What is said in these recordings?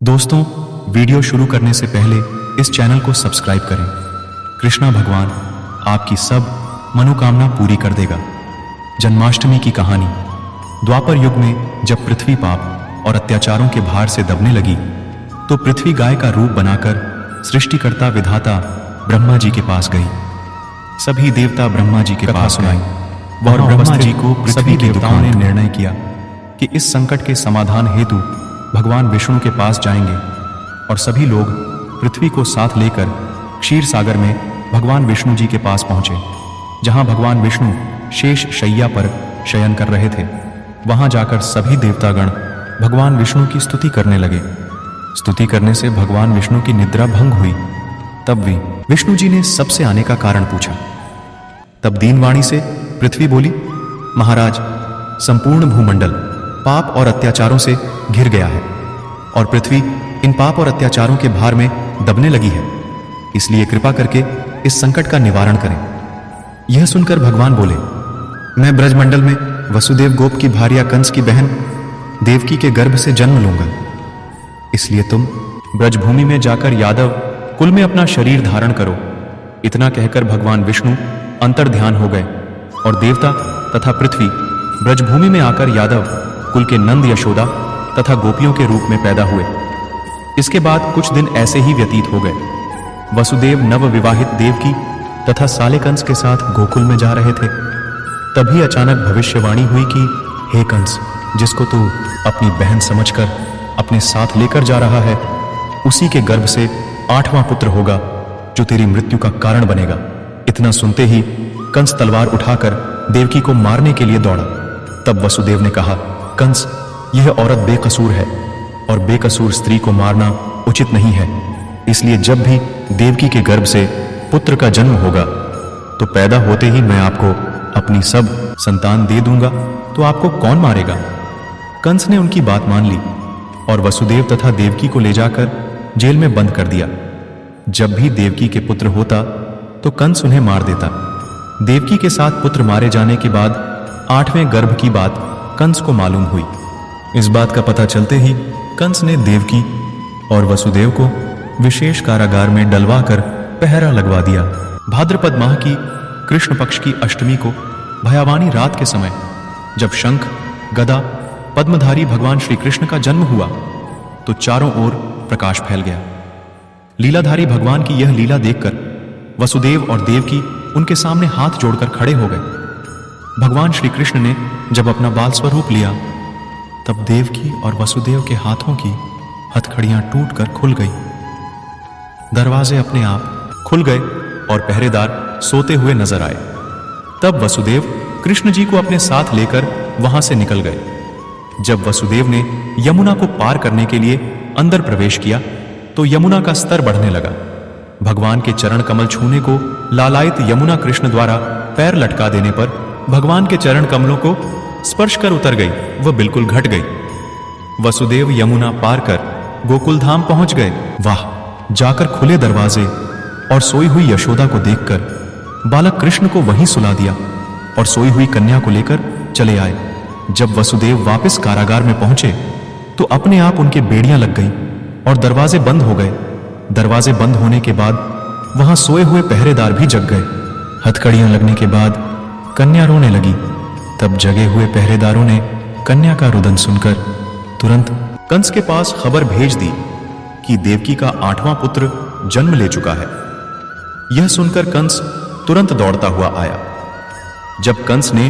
दोस्तों, वीडियो शुरू करने से पहले इस चैनल को सब्सक्राइब करें। कृष्णा भगवान आपकी सब मनोकामना पूरी कर देगा। जन्माष्टमी की कहानी। द्वापर युग में जब पृथ्वी पाप और अत्याचारों के भार से दबने लगी, तो पृथ्वी गाय का रूप बनाकर सृष्टिकर्ता विधाता ब्रह्मा जी के पास गई। सभी देवता ब्रह्मा जी के पास आए और ब्रह्मा जी को पृथ्वी देवताओं ने निर्णय किया कि इस संकट के समाधान हेतु भगवान विष्णु के पास जाएंगे, और सभी लोग पृथ्वी को साथ लेकर क्षीर सागर में भगवान विष्णु जी के पास पहुंचे, जहां भगवान विष्णु शेष शैया पर शयन कर रहे थे। वहां जाकर सभी देवतागण भगवान विष्णु की स्तुति करने लगे। स्तुति करने से भगवान विष्णु की निद्रा भंग हुई। तब भी विष्णु जी ने सबसे आने का कारण पूछा। तब दीनवाणी से पृथ्वी बोली, महाराज, संपूर्ण भूमंडल पाप और अत्याचारों से घिर गया है, और पृथ्वी इन पाप और अत्याचारों के भार में दबने लगी है। इसलिए कृपा करके इस संकट का निवारण करें। यह सुनकर भगवान बोले, मैं ब्रजमंडल में वसुदेव गोप की भार्या कंस की बहन देवकी के गर्भ से जन्म लूंगा। इसलिए तुम ब्रजभूमि में जाकर यादव कुल में अपना शरीर धारण करो। इतना कहकर भगवान विष्णु अंतर्ध्यान हो गए, और देवता तथा पृथ्वी ब्रजभूमि में आकर यादव कुल के नंद, यशोदा तथा गोपियों के रूप में पैदा हुए। इसके बाद कुछ दिन ऐसे ही व्यतीत हो गए। वसुदेव नवविवाहित देवकी तथा साले कंस के साथ गोकुल में जा रहे थे। तभी अचानक भविष्यवाणी हुई कि हे कंस, जिसको तू अपनी बहन समझकर अपने साथ लेकर जा रहा है, उसी के गर्भ से 8वां पुत्र होगा जो तेरी मृत्यु का कारण बनेगा। इतना सुनते ही कंस तलवार उठाकर देवकी को मारने के लिए दौड़ा। तब वसुदेव ने कहा, कंस, यह औरत बेकसूर है, और बेकसूर स्त्री को मारना उचित नहीं है। इसलिए जब भी देवकी के गर्भ से पुत्र का जन्म होगा, तो पैदा होते ही मैं आपको अपनी सब संतान दे दूंगा, तो आपको कौन मारेगा? कंस ने उनकी बात मान ली और वसुदेव तथा देवकी को ले जाकर जेल में बंद कर दिया। जब भी देवकी के पुत्र होता, तो कंस उन्हें मार देता। देवकी के साथ पुत्र मारे जाने के बाद 8वें गर्भ की बात कंस को मालूम हुई। इस बात का पता चलते ही कंस ने देवकी और वसुदेव को विशेष कारागार में डलवाकर पहरा लगवा दिया। भाद्रपद माह की कृष्ण पक्ष की अष्टमी को भयावानी रात के समय, जब शंख, गदा, पद्मधारी भगवान श्री कृष्ण का जन्म हुआ, तो चारों ओर प्रकाश फैल गया। लीलाधारी भगवान की यह लीला देखकर वसुदेव और देवकी उनके सामने हाथ जोड़कर खड़े हो गए। भगवान श्री कृष्ण ने जब अपना बाल स्वरूप लिया, तब देवकी और वसुदेव के हाथों की हथकड़ियां टूटकर खुल गई। दरवाजे अपने आप खुल गए और पहरेदार सोते हुए नजर आए। तब वसुदेव कृष्ण जी को अपने साथ लेकर वहां से निकल गए। जब वसुदेव ने यमुना को पार करने के लिए अंदर प्रवेश किया, तो यमुना का स्तर बढ़ने लगा। भगवान के चरण कमल छूने को लालायित यमुना कृष्ण द्वारा पैर लटका देने पर भगवान के चरण कमलों को स्पर्श कर उतर गई, वह बिल्कुल घट गई। वसुदेव यमुना पार कर गोकुल धाम पहुंच गए। वाह! जाकर खुले दरवाजे और सोई हुई यशोदा को देखकर बालक कृष्ण को वहीं सुला दिया, और सोई हुई कन्या को लेकर चले आए। जब वसुदेव वापस कारागार में पहुंचे, तो अपने आप उनके बेड़ियां लग गई और दरवाजे बंद हो गए। दरवाजे बंद होने के बाद वहां सोए हुए पहरेदार भी जग गए। हथकड़ियां लगने के बाद कन्या रोने लगी। तब जगे हुए पहरेदारों ने कन्या का रुदन सुनकर तुरंत कंस के पास खबर भेज दी कि देवकी का 8वां पुत्र जन्म ले चुका है। यह सुनकर कंस तुरंत दौड़ता हुआ आया। जब कंस ने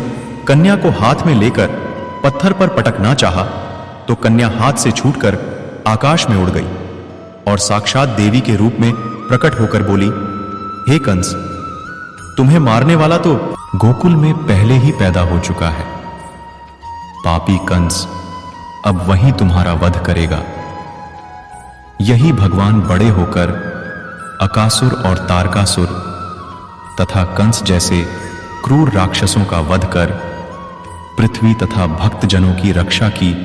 कन्या को हाथ में लेकर पत्थर पर पटकना चाहा, तो कन्या हाथ से छूटकर आकाश में उड़ गई और साक्षात देवी के रूप में प्रकट होकर बोली, हे कंस, तुम्हें मारने वाला तो गोकुल में पहले ही पैदा हो चुका है। पापी कंस अब वही तुम्हारा वध करेगा। यही भगवान बड़े होकर अकासुर और तारकासुर तथा कंस जैसे क्रूर राक्षसों का वध कर पृथ्वी तथा भक्तजनों की रक्षा की